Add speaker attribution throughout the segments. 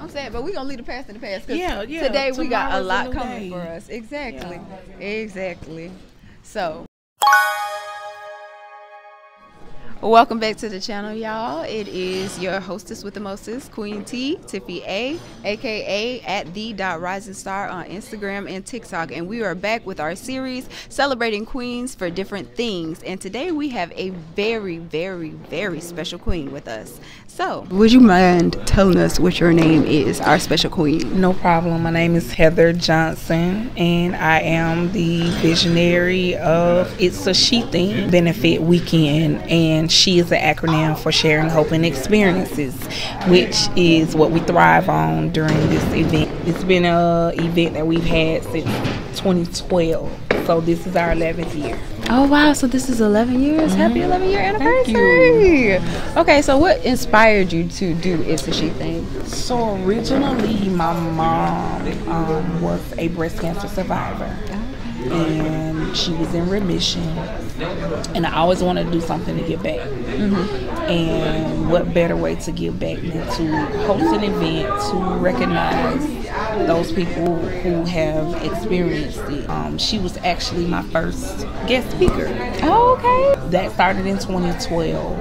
Speaker 1: I'm saying, but we're going to leave the past in the past.
Speaker 2: Yeah.
Speaker 1: Today we got a lot coming
Speaker 2: day.
Speaker 1: for us. Exactly. Yeah. Exactly. So. Welcome back to the channel, y'all. It is your hostess with the mostest, Queen T, Tiffy A, aka at the.risengstar on Instagram and TikTok. And we are back with our series celebrating queens for different things. And today we have a very, very, very special queen with us. So, would you mind telling us what your name is, our special queen?
Speaker 2: No problem. My name is Heather Johnson, and I am the visionary of It's a She Thing Benefit Weekend. And SHE is an acronym for Sharing Hope and Experiences, which is what we thrive on during this event. It's been an event that we've had since 2012, so this is our 11th year.
Speaker 1: Oh wow, so this is 11 years. Happy 11-year anniversary.
Speaker 2: Thank you.
Speaker 1: Okay, so what inspired you to do It's a She Thing?
Speaker 2: So originally my mom was a breast cancer survivor. And she was in remission, and I always wanted to do something to give back. And what better way to give back than to host an event to recognize those people who have experienced it. She was actually my first guest speaker.
Speaker 1: Oh, okay.
Speaker 2: That started in 2012.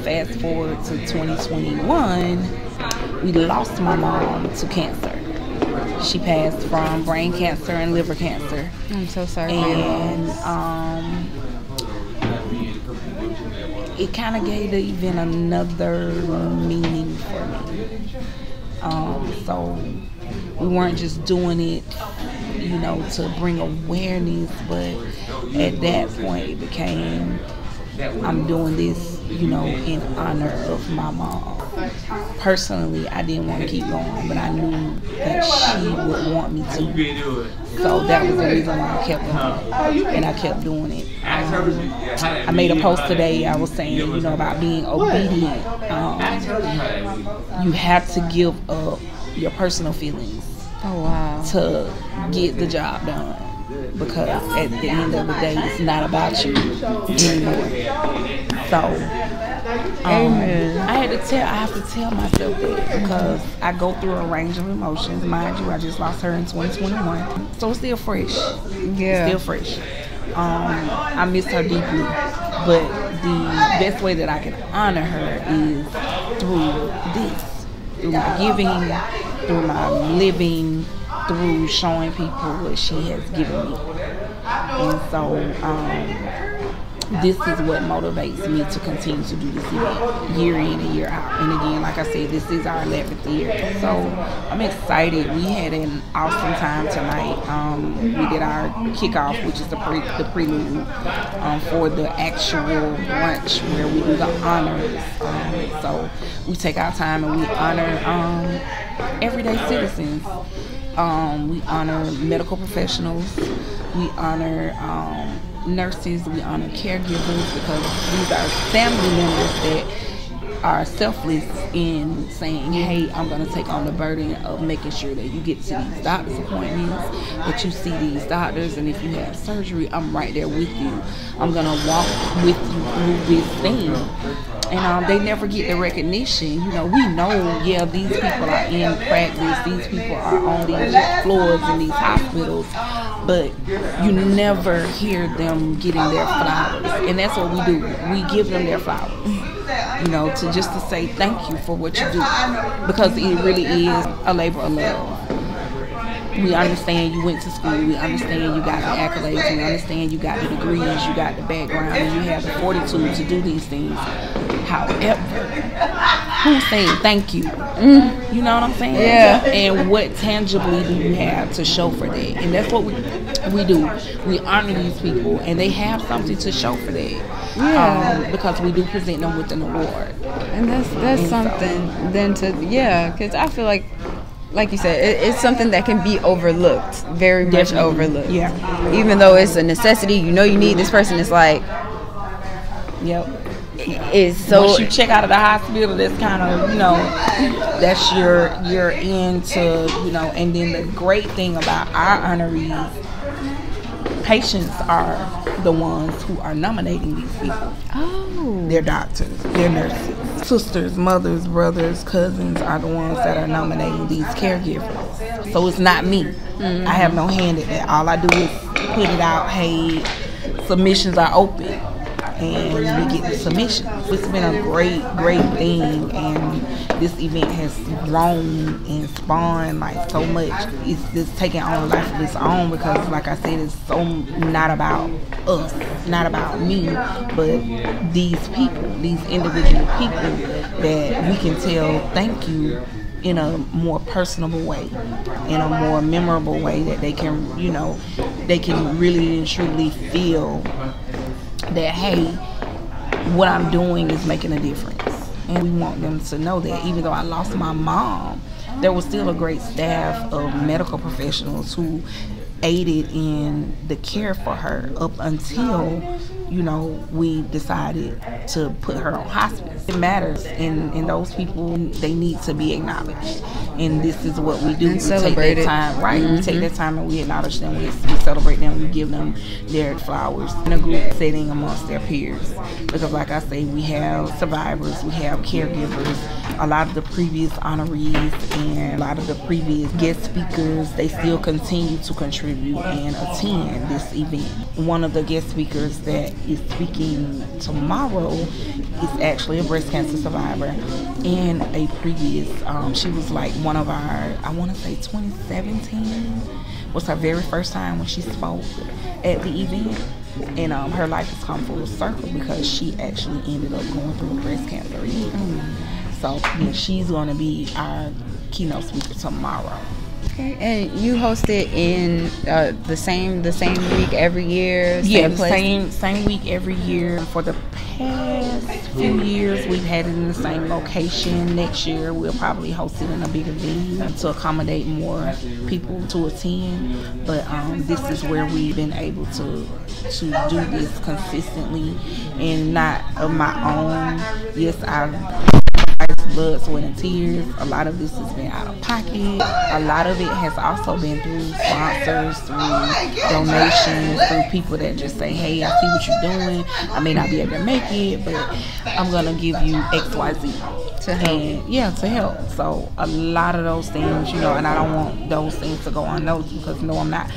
Speaker 2: Fast forward to 2021, we lost my mom to cancer. She passed from brain cancer and liver cancer.
Speaker 1: I'm so sorry.
Speaker 2: And it kind of gave the event another meaning for me. So we weren't just doing it, you know, to bring awareness, but at that point it became, I'm doing this, you know, in honor of my mom. Personally, I didn't want to keep going, but I knew that she would want me to. So that was the reason why I kept going, and I kept doing it. I made a post today. I was saying, you know, about being obedient. You have to give up your personal feelings to get the job done. Because at the end of the day, it's not about you anymore. So, I have to tell myself that, because I go through a range of emotions. Mind you, I just lost her in 2021, so it's still fresh.
Speaker 1: Yeah,
Speaker 2: it's still fresh. I miss her deeply, but the best way that I can honor her is through my giving, through my living, through showing people what she has given me. And so this is what motivates me to continue to do this event year in and year out. And again, like I said, this is our 11th year. So I'm excited. We had an awesome time tonight. We did our kickoff, which is the prelude for the actual brunch where we do the honors. So we take our time and we honor everyday citizens. We honor medical professionals. We honor nurses. We honor caregivers, because these are family members that are selfless in saying, hey, I'm going to take on the burden of making sure that you get to these doctor's appointments, that you see these doctors, and if you have surgery, I'm right there with you. I'm going to walk with you through this thing. And they never get the recognition. You know, we know, yeah, these people are in practice, these people are on these floors in these hospitals, but you never hear them getting their flowers. And that's what we do. We give them their flowers, you know, to say thank you for what you do, because it really is a labor of love. We understand you went to school. We understand you got the accolades. We understand you got the degrees. You got the background, and you have the fortitude to do these things. However, who's saying thank you? You know what I'm saying?
Speaker 1: Yeah.
Speaker 2: And what tangibly do you have to show for that? And that's what we do. We honor these people, and they have something to show for that.
Speaker 1: Yeah.
Speaker 2: Because we do present them with an award.
Speaker 1: And that's something then to, because I feel like you said, it's something that can be overlooked, very much overlooked.
Speaker 2: Yeah.
Speaker 1: Even though it's a necessity, you know you need this person. It's like, it's so.
Speaker 2: Once you check out of the hospital, that's kind of, you know, that's your into, you know. And then the great thing about our honorees, patients are the ones who are nominating these people.
Speaker 1: Oh.
Speaker 2: They're doctors, they're nurses. sisters, mothers, brothers, cousins are the ones that are nominating these caregivers. So it's not me. Mm-hmm. I have no hand in that. All I do is put it out, hey, submissions are open, and we get the submissions. It's been a great thing, and this event has grown and spawned like so much. It's just taking on a life of its own, because like I said, it's so not about us, not about me, but these people, these individual people that we can tell thank you in a more personable way, in a more memorable way, that they can, you know, they can really and truly feel that, hey, what I'm doing is making a difference. And we want them to know that even though I lost my mom, there was still a great staff of medical professionals who aided in the care for her up until, you know, we decided to put her on hospice. It matters, and those people, they need to be acknowledged. And this is what we do. We take that time, right? Mm-hmm. We take that time and we acknowledge them. We celebrate them. We give them their flowers in a group setting amongst their peers. Because like I say, we have survivors, we have caregivers, a lot of the previous honorees and a lot of the previous guest speakers, they still continue to contribute and attend this event. One of the guest speakers that is speaking tomorrow is actually a breast cancer survivor and a previous, she was like one of our, I want to say 2017 was her very first time when she spoke at the event. And her life has come full circle because she actually ended up going through breast cancer. So yeah, she's going to be our keynote speaker tomorrow.
Speaker 1: Okay, and you host it in the same week every year?
Speaker 2: Same week every year. For the past few years, we've had it in the same location. Next year, we'll probably host it in a bigger venue to accommodate more people to attend. But this is where we've been able to do this consistently, and not of my own. Yes, I've blood, sweat, and tears. A lot of this has been out of pocket. A lot of it has also been through sponsors, through donations, through people that just say, hey, I see what you're doing. I may not be able to make it, but I'm going to give you XYZ. To help. To help. So a lot of those things, you know, and I don't want those things to go unnoticed, because no, I'm not.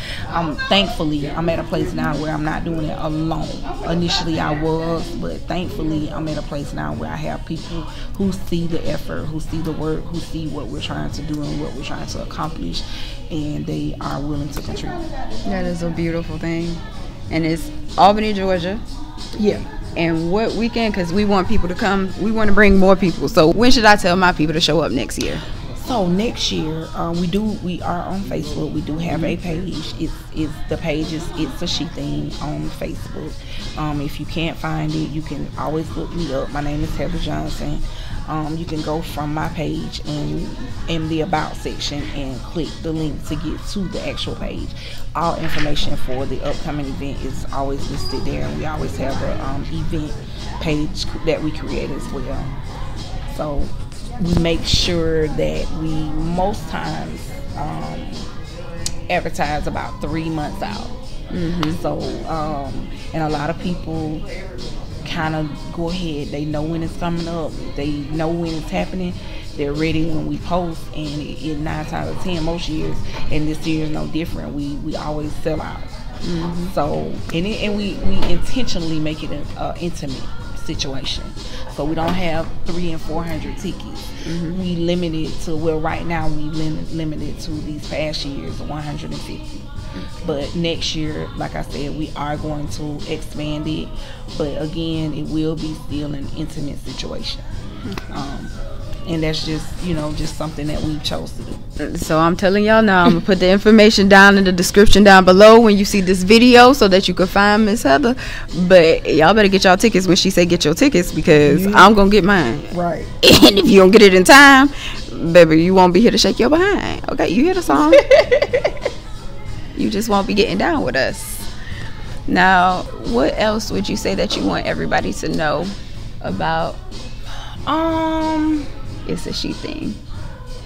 Speaker 2: Thankfully, I'm at a place now where I'm not doing it alone. Initially I was, but thankfully I'm at a place now where I have people who see the effort, who see the work, who see what we're trying to do and what we're trying to accomplish, and they are willing to contribute.
Speaker 1: That is a beautiful thing. And it's Albany, Georgia.
Speaker 2: Yeah.
Speaker 1: And what weekend? Because we want people to come. We want to bring more people. So when should I tell my people to show up next year?
Speaker 2: So next year, we are on Facebook. We do have a page. The page is It's a She Thing on Facebook. If you can't find it, you can always look me up. My name is Heather Johnson. You can go from my page and in the About section and click the link to get to the actual page. All information for the upcoming event is always listed there, and we always have an event page that we create as well. So we make sure that we most times advertise about 3 months out. Mm-hmm. So and a lot of people kind of go ahead. They know when it's coming up. They know when it's happening. They're ready when we post, and it 9 times out of 10, most years, and this year is no different. We always sell out. Mm-hmm. So and we intentionally make it an intimate situation. So we don't have 300 and 400 tickets. Mm-hmm. We limit it to, well, right now we limit it to these past years 150. But next year, like I said, we are going to expand it. But again, it will be still an intimate situation. And that's just, just something that we chose to do.
Speaker 1: So I'm telling y'all now, I'm going to put the information down in the description down below when you see this video so that you can find Miss Heather. But y'all better get y'all tickets when she say get your tickets, because I'm going to get mine.
Speaker 2: Right.
Speaker 1: And if you don't get it in time, baby, you won't be here to shake your behind. Okay, you hear the song? You just won't be getting down with us. Now, what else would you say that you want everybody to know about It's a She Thing?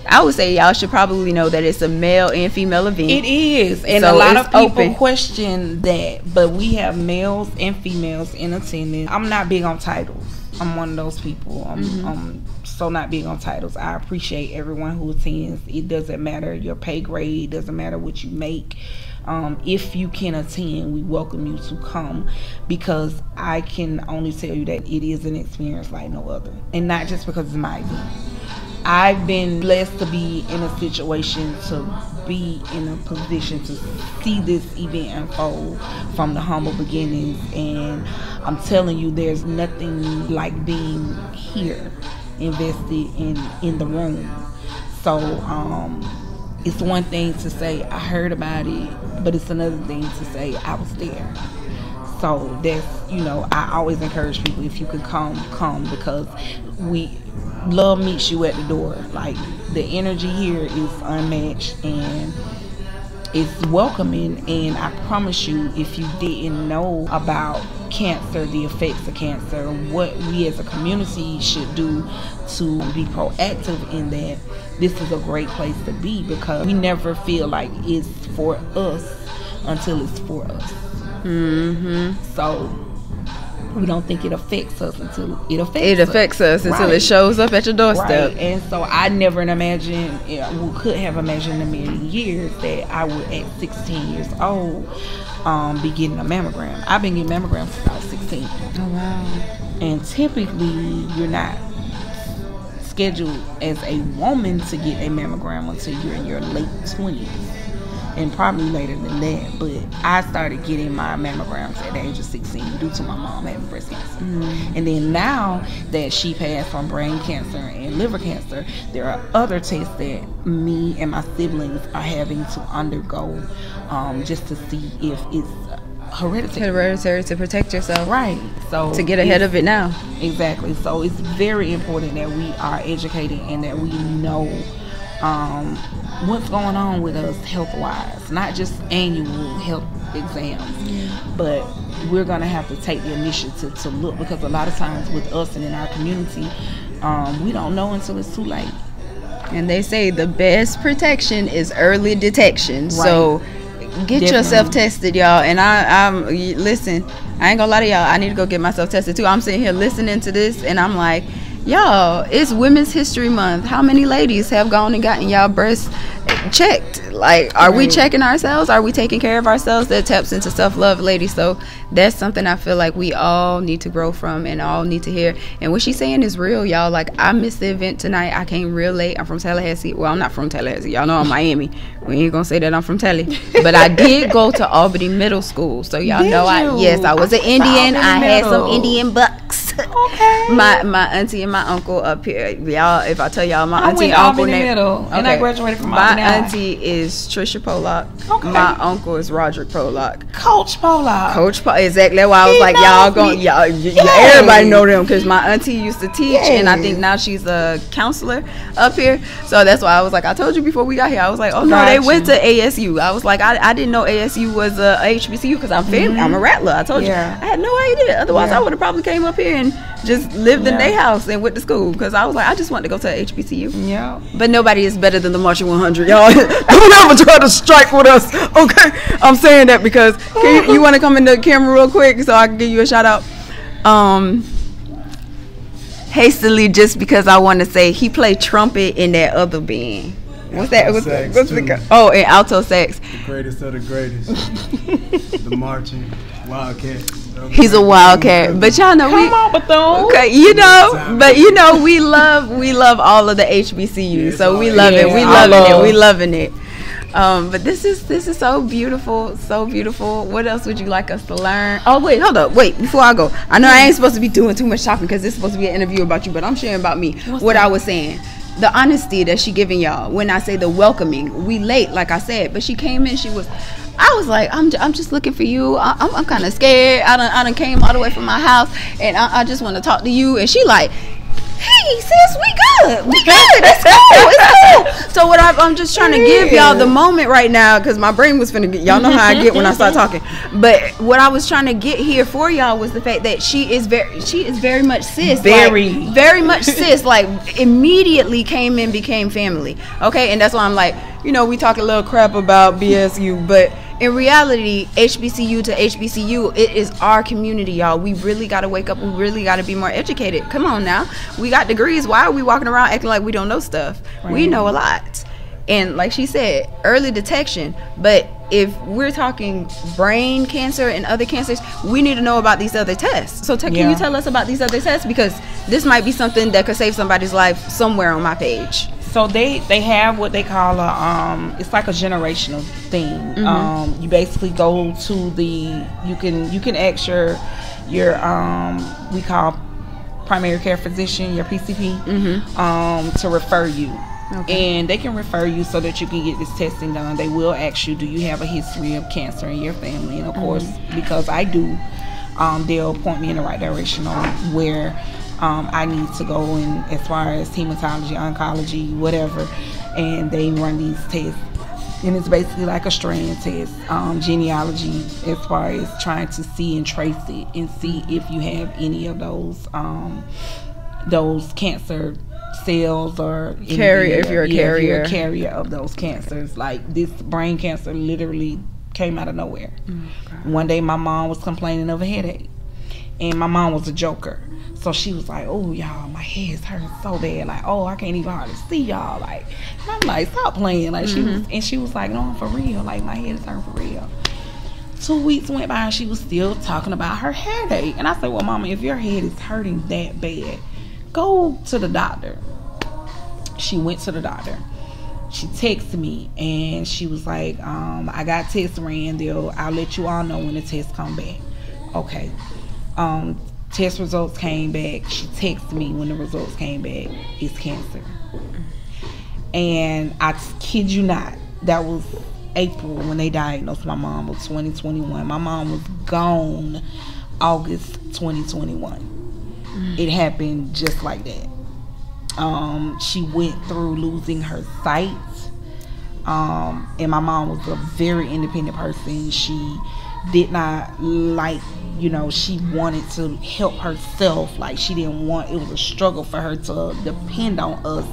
Speaker 1: I would say y'all should probably know that it's a male and female event.
Speaker 2: It is, and so a lot of people question that, but we have males and females in attendance. I'm not big on titles. I'm one of those people. I'm so not big on titles. I appreciate everyone who attends. It doesn't matter your pay grade. It doesn't matter what you make. If you can attend, we welcome you to come, because I can only tell you that it is an experience like no other, and not just because it's my event. I've been blessed to be in a situation to be in a position to see this event unfold from the humble beginnings, and I'm telling you, there's nothing like being here, invested in the room. So it's one thing to say I heard about it, but it's another thing to say I was there. So that's, I always encourage people, if you can come, because love meets you at the door. Like, the energy here is unmatched and it's welcoming. And I promise you, if you didn't know about cancer, the effects of cancer, what we as a community should do to be proactive in that, this is a great place to be, because we never feel like it's for us until it's for us. So we don't think it affects us until it affects us until it shows up at your doorstep. Right. And so I never could have imagined in a million years that I would, at 16 years old, be getting a mammogram. I've been getting mammograms since I was 16.
Speaker 1: Oh wow.
Speaker 2: And typically you're not scheduled as a woman to get a mammogram until you're in your late 20s. And probably later than that, but I started getting my mammograms at the age of 16 due to my mom having breast cancer. And then now that she passed from brain cancer and liver cancer, there are other tests that me and my siblings are having to undergo, just to see if it's hereditary
Speaker 1: to protect yourself,
Speaker 2: right? So
Speaker 1: to get ahead of it now.
Speaker 2: Exactly. So it's very important that we are educated and that we know what's going on with us health-wise, not just annual health exams, but we're going to have to take the initiative to look, because a lot of times with us and in our community, we don't know until it's too late. And
Speaker 1: they say the best protection is early detection. Right. So get yourself tested, y'all. And I'm listen, I ain't gonna lie to y'all, I need to go get myself tested too. I'm sitting here listening to this and I'm like, y'all, it's Women's History Month. How many ladies have gone and gotten y'all breasts checked? Like, are we checking ourselves? Are we taking care of ourselves? That taps into self-love, ladies. So that's something I feel like we all need to grow from and all need to hear. And what she's saying is real, y'all. Like, I missed the event tonight. I came real late. I'm from Tallahassee. Well, I'm not from Tallahassee. Y'all know I'm Miami. We ain't gonna say that I'm from Tally. But I did go to Albany Middle School. So y'all know I was an Indian. I had some Indian bucks. Okay. My auntie and my uncle up here. Y'all, if I tell y'all my auntie and uncle name,
Speaker 2: and I graduated from
Speaker 1: my auntie is Trisha Pollock. Okay. My uncle is Roderick Pollock.
Speaker 2: Coach Pollock.
Speaker 1: Exactly. That's why I was like, everybody know them, because my auntie used to teach, and I think now she's a counselor up here. So that's why I was like, I told you before we got here, I was like, oh no, they went to ASU. I was like, I didn't know ASU was a HBCU, because I'm family. I'm a Rattler. I told you. I had no idea. Otherwise, I would have probably came up here and just lived in their house and went to school, because I was like, I just want to go to a HBCU.
Speaker 2: Yeah.
Speaker 1: But nobody is better than the Marching 100, y'all. Don't ever try to strike with us, okay? I'm saying that because you want to come in the camera real quick so I can give you a shout out. Hastily, just because I want to say he played trumpet in that other band. What's that? What's and alto sax.
Speaker 3: The greatest of the greatest. The marching Wildcat.
Speaker 1: He's a wildcat, but y'all know okay, we love all of the HBCUs, so we love it. We loving it. But this is so beautiful, so beautiful. What else would you like us to learn? Oh wait, hold up, before I go, I know I ain't supposed to be doing too much talking because this is supposed to be an interview about you, but I'm sharing about me. I was saying. The honesty that she giving y'all. When I say the welcoming, we late, like I said, but she came in. I was like, I'm just looking for you. I'm kind of scared. I done came all the way from my house, and I just want to talk to you. And she like, hey sis, we good. It's cool. So what I'm just trying to give y'all the moment right now, because my brain was finna get, y'all know how I get when I start talking, but what I was trying to get here for y'all was the fact that she is very much sis, very much sis, like immediately came in, became family, okay? And that's why I'm like, we talk a little crap about BSU, but in reality, HBCU to HBCU, it is our community, y'all. We really got to wake up. We really got to be more educated. Come on now. We got degrees. Why are we walking around acting like we don't know stuff? Right. We know a lot. And like she said, early detection. But if we're talking brain cancer and other cancers, we need to know about these other tests. So can you tell us about these other tests? Because this might be something that could save somebody's life somewhere on my page.
Speaker 2: So they have what they call it's like a generational thing. Mm-hmm. You basically go to you can ask your we call primary care physician, your PCP, mm-hmm. To refer you. Okay. And they can refer you so that you can get this testing done. They will ask you, do you have a history of cancer in your family? And of course, because I do, they'll point me in the right direction on where I need to go in as far as hematology, oncology, whatever. And they run these tests. And it's basically like a strand test, genealogy, as far as trying to see and trace it and see if you have any of those cancer cells or
Speaker 1: carrier. If you're a carrier,
Speaker 2: if you're a carrier of those cancers. Like this brain cancer literally came out of nowhere. One day my mom was complaining of a headache, and my mom was a joker, so she was like, oh y'all, my head's hurting so bad, like, oh, I can't even hardly see y'all, like, and I'm like, stop playing, like, mm-hmm. she was like, no, I'm for real, like, my head is hurting for real. 2 weeks went by and she was still talking about her headache, and I said, well, mama, if your head is hurting that bad, go to the doctor. She went to the doctor. She texted me and she was like, I got tests ran. I'll let you all know when the tests come back. Okay. Test results came back. She texted me when the results came back. It's cancer. And I kid you not, that was April when they diagnosed my mom of 2021. My mom was gone August 2021. It happened just like that. She went through losing her sight. And my mom was a very independent person. She did not like, she wanted to help herself. Like, she didn't want, it was a struggle for her to depend on us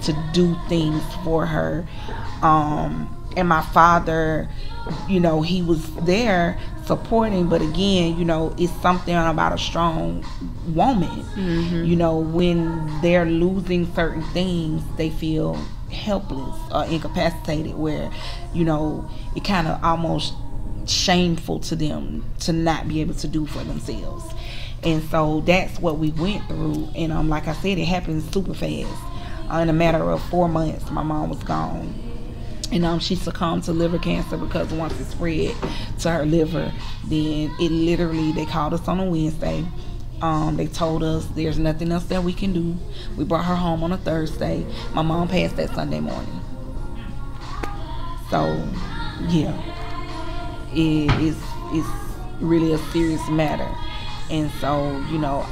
Speaker 2: to do things for her. And my father, he was there supporting, but again, it's something about a strong woman. Mm-hmm. When they're losing certain things, they feel helpless or incapacitated, where, it kind of almost shameful to them to not be able to do for themselves. And so that's what we went through. And like I said, it happened super fast. In a matter of 4 months, my mom was gone. And she succumbed to liver cancer, because once it spread to her liver, then it literally, they called us on a Wednesday. They told us there's nothing else that we can do. We brought her home on a Thursday. My mom passed that Sunday morning. So, yeah, it's really a serious matter. And so,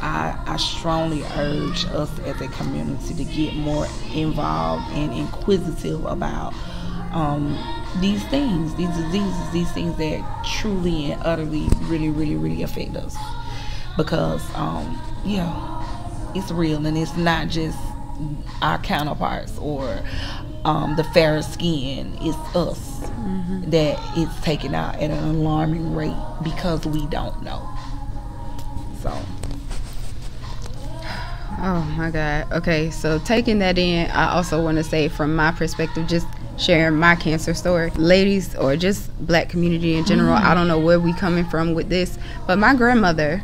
Speaker 2: I strongly urge us as a community to get more involved and inquisitive about these things, these diseases, these things that truly and utterly really, really, really affect us. Because, it's real, and it's not just our counterparts or the fairer skin. It's us that it's taken out at an alarming rate because we don't know. So.
Speaker 1: Oh my God. Okay, so taking that in, I also want to say from my perspective, just sharing my cancer story, ladies, or just black community in general, I don't know where we coming from with this, but my grandmother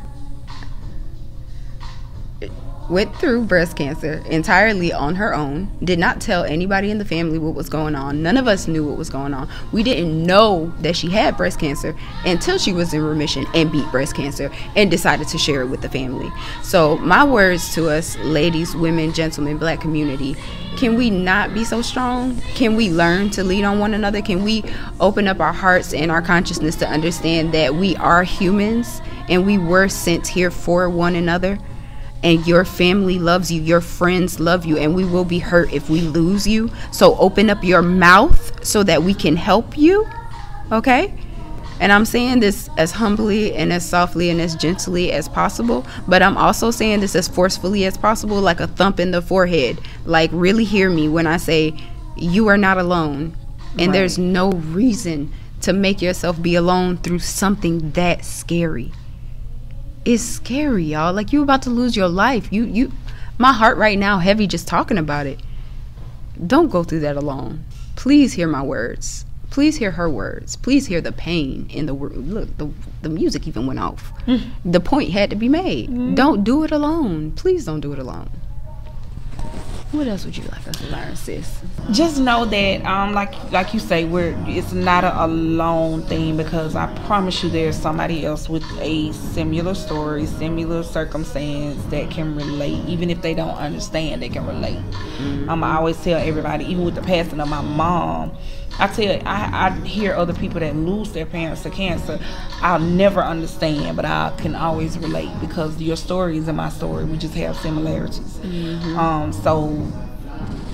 Speaker 1: went through breast cancer entirely on her own, did not tell anybody in the family what was going on. None of us knew what was going on. We didn't know that she had breast cancer until she was in remission and beat breast cancer and decided to share it with the family. So my words to us, ladies, women, gentlemen, black community, can we not be so strong? Can we learn to lean on one another? Can we open up our hearts and our consciousness to understand that we are humans and we were sent here for one another? And your family loves you, your friends love you, and we will be hurt if we lose you. So open up your mouth so that we can help you, okay? And I'm saying this as humbly and as softly and as gently as possible, but I'm also saying this as forcefully as possible, like a thump in the forehead. Like, really hear me when I say you are not alone, and there's no reason to make yourself be alone through something that scary. It's scary, y'all. Like, you're about to lose your life. My heart right now heavy just talking about it. Don't go through that alone. Please hear my words. Please hear her words. Please hear the pain in the word. Look, the music even went off. The point had to be made. Don't do it alone. Please don't do it alone. What else would you like us to learn, sis?
Speaker 2: Just know that, like you say, it's not a alone thing, because I promise you there's somebody else with a similar story, similar circumstance that can relate. Even if they don't understand, they can relate. I always tell everybody, even with the passing of my mom, I hear other people that lose their parents to cancer. I'll never understand, but I can always relate, because your story is my story. We just have similarities. So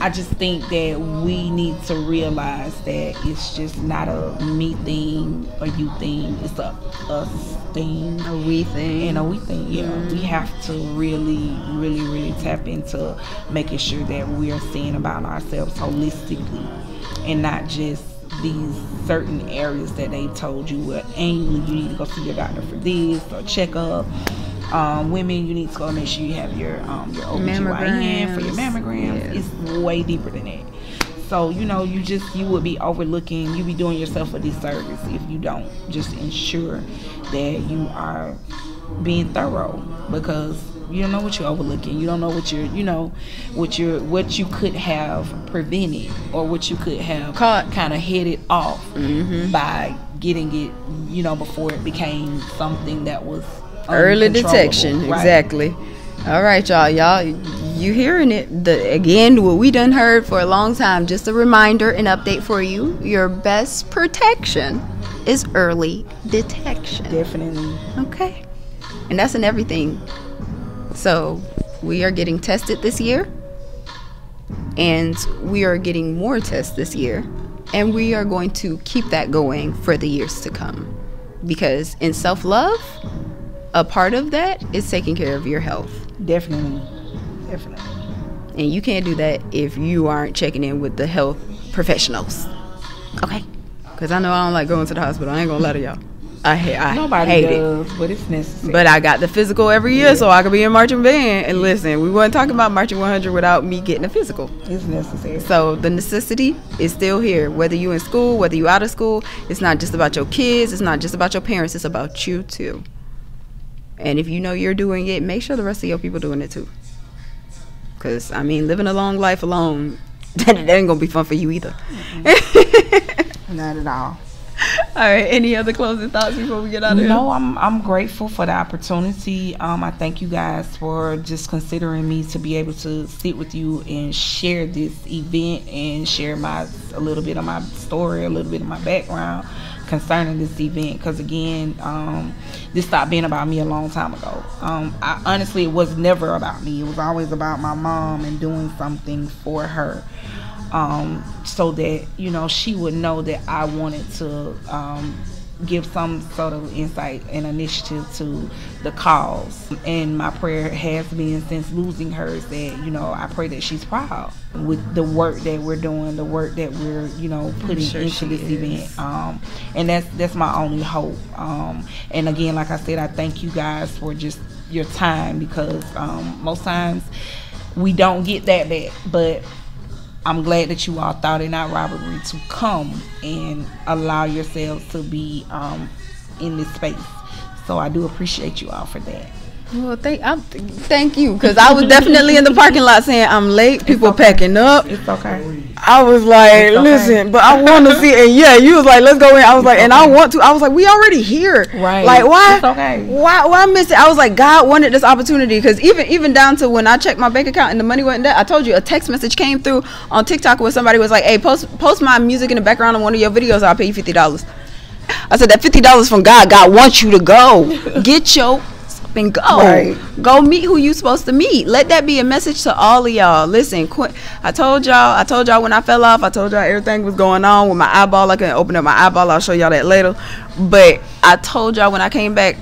Speaker 2: I just think that we need to realize that it's just not a me thing, a you thing. It's a us thing,
Speaker 1: A we thing.
Speaker 2: and a we thing. Yeah, we have to really, really, really tap into making sure that we are seeing about ourselves holistically, and not just these certain areas that they told you, well, annually you need to go see your doctor for this or check up. Women, you need to go make sure you have your OBGYN for your mammograms.
Speaker 1: Yes.
Speaker 2: It's way deeper than that. So, you would be overlooking, you be doing yourself a disservice if you don't just ensure that you are being thorough, because you don't know what you're overlooking. You don't know what you could have prevented, or what you could have kind of headed off by getting it, before it became something that was
Speaker 1: Early detection.
Speaker 2: right?
Speaker 1: Exactly. All right, y'all, you hearing it. Again, what we done heard for a long time. Just a reminder, an update for you. Your best protection is early detection.
Speaker 2: Definitely.
Speaker 1: Okay. And that's in everything. So we are getting tested this year, and we are getting more tests this year, and we are going to keep that going for the years to come, because in self-love, a part of that is taking care of your health.
Speaker 2: Definitely.
Speaker 1: And you can't do that if you aren't checking in with the health professionals. Okay? Because I know I don't like going to the hospital. I ain't gonna lie to y'all.
Speaker 2: Nobody
Speaker 1: hate
Speaker 2: does,
Speaker 1: it.
Speaker 2: but it's necessary.
Speaker 1: But I got the physical every year, so I could be in marching band. And listen, we weren't talking about marching 100 without me getting a physical.
Speaker 2: It's necessary.
Speaker 1: So the necessity is still here. Whether you in school, whether you out of school, it's not just about your kids. It's not just about your parents. It's about you too. And if you know you're doing it, make sure the rest of your people doing it too. Because, living a long life alone, that ain't going to be fun for you either.
Speaker 2: Not at all.
Speaker 1: All right. Any other closing thoughts before we get out of here?
Speaker 2: No, I'm grateful for the opportunity. I thank you guys for just considering me to be able to sit with you and share this event and share a little bit of my story, a little bit of my background concerning this event, because again, this stopped being about me a long time ago. Honestly, it was never about me. It was always about my mom and doing something for her, so that she would know that I wanted to give some sort of insight and initiative to the cause. And my prayer has been, since losing her, is that I pray that she's proud with the work that we're doing, the work that we're putting into this event, and that's my only hope. And again, like I said, I thank you guys for just your time, because most times we don't get that back, but I'm glad that you all thought it not robbery to come and allow yourselves to be in this space. So I do appreciate you all for that.
Speaker 1: Well, thank you, because I was definitely in the parking lot saying I'm late. People packing up.
Speaker 2: It's okay.
Speaker 1: I was like, listen, but I want to see it. And yeah, you was like, let's go in. I was like, and I want to. I was like, we already here.
Speaker 2: Right.
Speaker 1: Like, why?
Speaker 2: It's okay.
Speaker 1: Why miss it? I was like, God wanted this opportunity, because even down to when I checked my bank account and the money wasn't there. I told you a text message came through on TikTok where somebody was like, hey, post my music in the background on one of your videos. I'll pay you $50. I said, that $50 from God. God wants you to go. Get your and go. Right. Go meet who you supposed to meet. Let that be a message to all of y'all. Listen, I told y'all when I fell off, I told y'all everything was going on with my eyeball. I couldn't open up my eyeball. I'll show y'all that later. But I told y'all when I came back,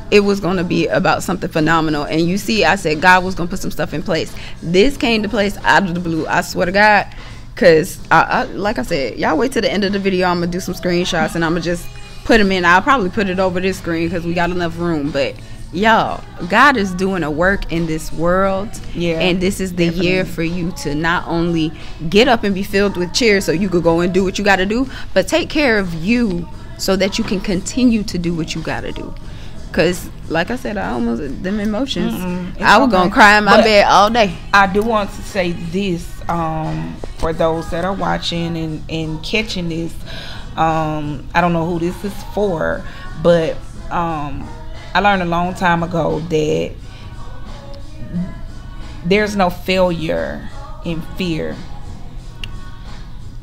Speaker 1: it was going to be about something phenomenal. And you see, I said God was going to put some stuff in place. This came to place out of the blue. I swear to God, Cause I like I said, y'all wait till the end of the video. I'm gonna do some screenshots and I'm gonna just put them in. I'll probably put it over this screen because we got enough room. But y'all, God is doing a work in this world.
Speaker 2: Yeah,
Speaker 1: and this is the
Speaker 2: definitely.
Speaker 1: year for you to not only get up and be filled with cheer so you could go and do what you got to do, but take care of you so that you can continue to do what you got to do. Because like I said, I almost, them emotions, I was going to cry in my bed all day.
Speaker 2: I do want to say this, for those that are watching and catching this. I don't know who this is for, but I learned a long time ago that there's no failure in fear.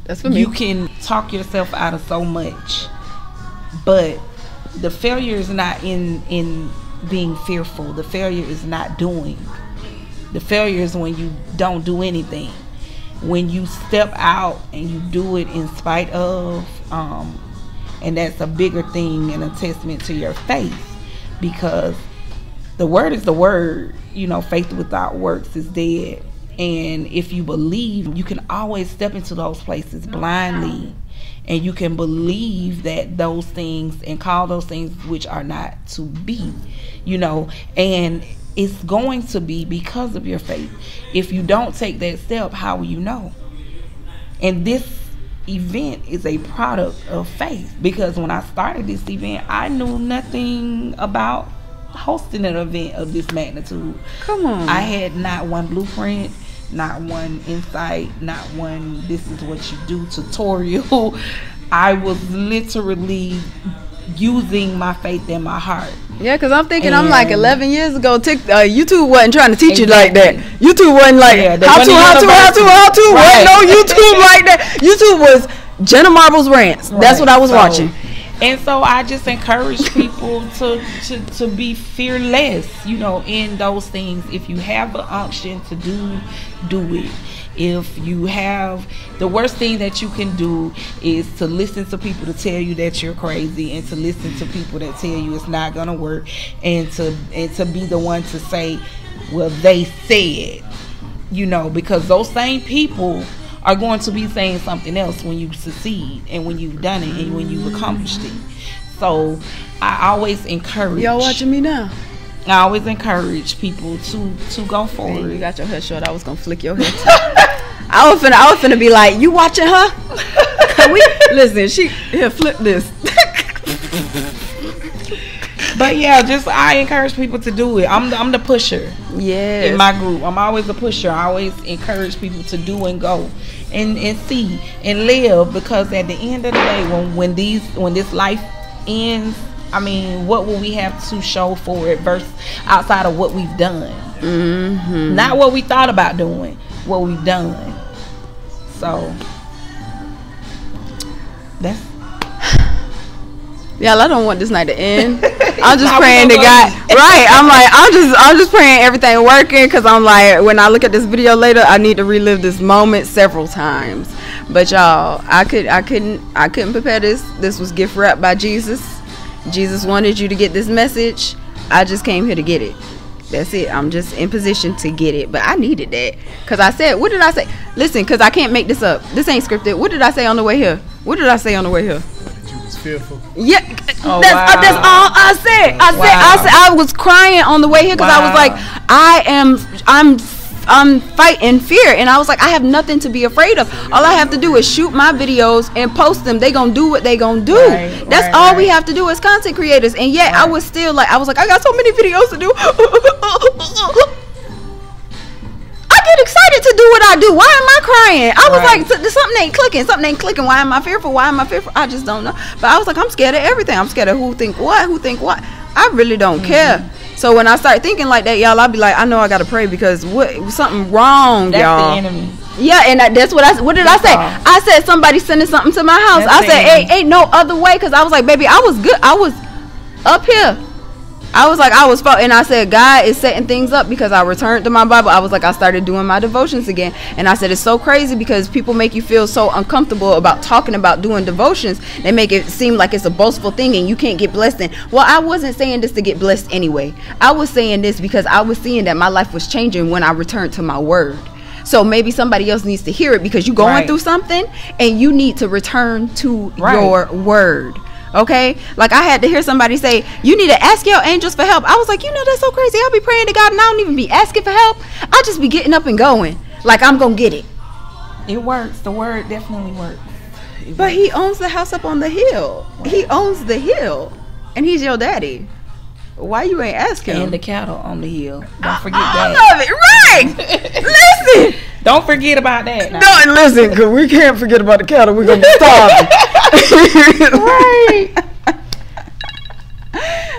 Speaker 1: That's for me.
Speaker 2: You can talk yourself out of so much, but the failure is not in being fearful. The failure is not doing. The failure is when you don't do anything. When you step out and you do it in spite of, and that's a bigger thing and a testament to your faith, because the word is the word. You know, faith without works is dead. And if you believe, you can always step into those places blindly, and you can believe that those things and call those things which are not to be, you know, and it's going to be because of your faith. If you don't take that step, how will you know? And this event is a product of faith, because when I started this event, I knew nothing about hosting an event of this magnitude.
Speaker 1: Come on.
Speaker 2: I had not one blueprint, not one insight, not one this is what you do tutorial. I was literally using my faith in my heart.
Speaker 1: Yeah, because I'm thinking,
Speaker 2: And
Speaker 1: I'm like 11 years ago, YouTube wasn't trying to teach you like that. YouTube wasn't like, how to.
Speaker 2: Right.
Speaker 1: Wasn't no YouTube like that. YouTube was Jenna Marbles rants. That's what I was watching.
Speaker 2: And so I just encourage people to be fearless, you know, in those things. If you have an unction to do it. If you have, the worst thing that you can do is to listen to people to tell you that you're crazy, and to listen to people that tell you it's not gonna work, and to be the one to say, well, they said, you know, because those same people are going to be saying something else when you succeed and when you've done it and when you've accomplished it. So I always encourage.
Speaker 1: Y'all watching me now?
Speaker 2: I always encourage people to go forward.
Speaker 1: Man, you got your hair short. I was gonna flick your hair too. I was finna be like, you watching her? Listen, here, flip this.
Speaker 2: But yeah, just I encourage people to do it. I'm the pusher.
Speaker 1: Yes.
Speaker 2: In my group, I'm always a pusher. I always encourage people to do and go and see and live, because at the end of the day, when this life ends, I mean, what will we have to show for it versus outside of what we've done?
Speaker 1: Mm-hmm.
Speaker 2: Not what we thought about doing, what we've done. So that's.
Speaker 1: Yeah, I don't want this night to end. I'm just praying to God. Right. I'm like, I'm just praying everything working, because I'm like, when I look at this video later, I need to relive this moment several times. But y'all, I couldn't prepare this. This was gift wrapped by Jesus. Jesus wanted you to get this message. I just came here to get it. That's it. I'm just in position to get it. But I needed that, because I said, what did I say? Listen, because I can't make this up. This ain't scripted. What did I say on the way here? What did I say on the way here?
Speaker 3: Fearful.
Speaker 1: Yeah,
Speaker 2: oh,
Speaker 1: that's all I said. I was crying on the way here, because I was like, I'm fighting fear, and I was like, I have nothing to be afraid of. All I have to do is shoot my videos and post them. They gonna do what they gonna do. That's all we have to do as content creators. And yet I was still like, I got so many videos to do. I get excited to do what I do. Why am I crying? I was like, something ain't clicking. Why am I fearful? I just don't know. But I was like, I'm scared of everything. I'm scared of who think what. I really don't care. So when I start thinking like that, y'all, I'll be like, I know I gotta pray, because something wrong,
Speaker 2: that's
Speaker 1: y'all.
Speaker 2: the enemy.
Speaker 1: Yeah, and that's what did I say? I said somebody sending something to my house. I said, ain't no other way, because I was like, baby, I was good. I was up here. I was like, and I said, God is setting things up, because I returned to my Bible. I was like, I started doing my devotions again. And I said, it's so crazy, because people make you feel so uncomfortable about talking about doing devotions. They make it seem like it's a boastful thing and you can't get blessed in. Well, I wasn't saying this to get blessed anyway. I was saying this because I was seeing that my life was changing when I returned to my word. So maybe somebody else needs to hear it because you're going through something and you need to return to your word. Okay, like I had to hear somebody say, you need to ask your angels for help. I was like, that's so crazy. I'll be praying to God and I don't even be asking for help. I just be getting up and going like I'm gonna get it.
Speaker 2: It works. The word definitely works.
Speaker 1: But he owns the house up on the hill. He owns the hill, and he's your daddy. Why you ain't asking him?
Speaker 2: And the cattle on the hill. Don't forget that.
Speaker 1: I love it. Right. Listen.
Speaker 2: Don't forget about that. Now.
Speaker 1: No, and listen, because we can't forget about the cattle. We're going to be starving. Right.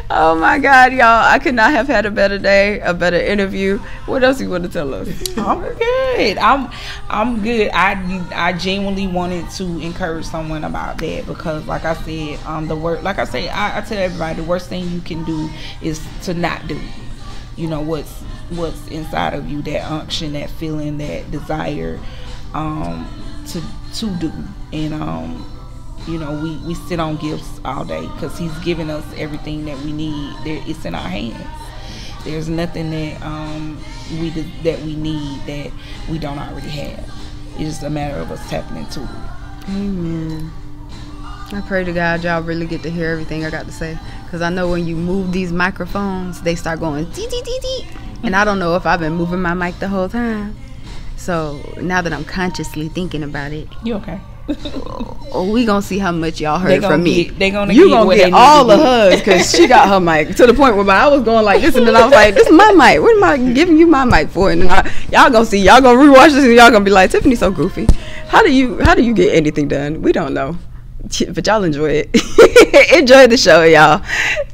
Speaker 1: Oh, my God, y'all. I could not have had a better day, a better interview. What else you want to tell us?
Speaker 2: I'm good. I'm good. I genuinely wanted to encourage someone about that because, like I said, I tell everybody the worst thing you can do is to not do. What's inside of you, that unction, that feeling, that desire to do. And we sit on gifts all day because he's given us everything that we need. It's in our hands. There's nothing that we need that we don't already have. It's just a matter of us tapping into it.
Speaker 1: Amen. I pray to God y'all really get to hear everything I got to say, because I know when you move these microphones, they start going dee dee dee dee, and I don't know if I've been moving my mic the whole time. So now that I'm consciously thinking about it,
Speaker 2: you okay?
Speaker 1: We gonna see how much y'all heard from me.
Speaker 2: They gonna
Speaker 1: get all of hers because she got her mic to the point where I was going like this, and then I was like, "This is my mic. What am I giving you my mic for?" And then y'all gonna see, y'all gonna rewatch this, and y'all gonna be like, "Tiffany's so goofy. How do you get anything done?" We don't know, but y'all enjoy it. Enjoy the show, y'all.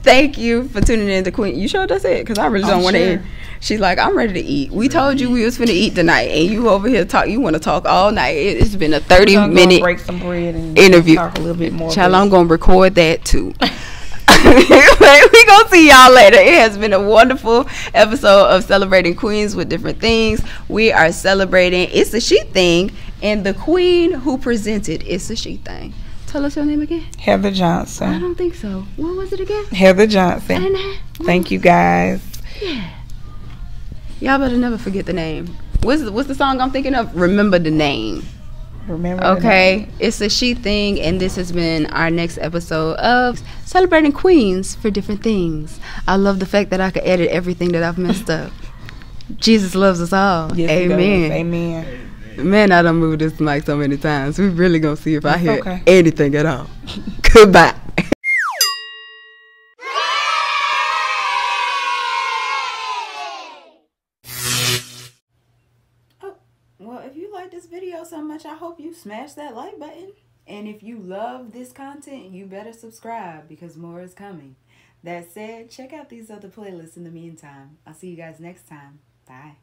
Speaker 1: Thank you for tuning in to Queen. You sure that's it? Because I really don't want to end. She's like, I'm ready to eat. We told you we was finna eat tonight, and you over here talk. You want to talk all night. It's been a 30-minute
Speaker 2: break some bread and
Speaker 1: interview.
Speaker 2: Talk a little bit more.
Speaker 1: Child, I'm gonna record that too. We gonna see y'all later. It has been a wonderful episode of Celebrating Queens with Different Things. We are celebrating It's a She Thing, and the queen who presented It's a She Thing. Tell us your name again.
Speaker 2: Heather Johnson.
Speaker 1: I don't think so. What was it again?
Speaker 2: Heather Johnson. Thank you, guys.
Speaker 1: Yeah. Y'all better never forget the name. What's the song I'm thinking of? Remember the Name.
Speaker 2: Remember.
Speaker 1: Okay. It's a She Thing, and this has been our next episode of Celebrating Queens for Different Things. I love the fact that I could edit everything that I've messed up. Jesus loves us all.
Speaker 2: Yes,
Speaker 1: amen.
Speaker 2: Amen.
Speaker 1: Man, I done moved this mic so many times. We really gonna see if I hear anything at all. Goodbye. Well, if you like this video so much, I hope you smash that like button. And if you love this content, you better subscribe because more is coming. That said, check out these other playlists in the meantime. I'll see you guys next time. Bye.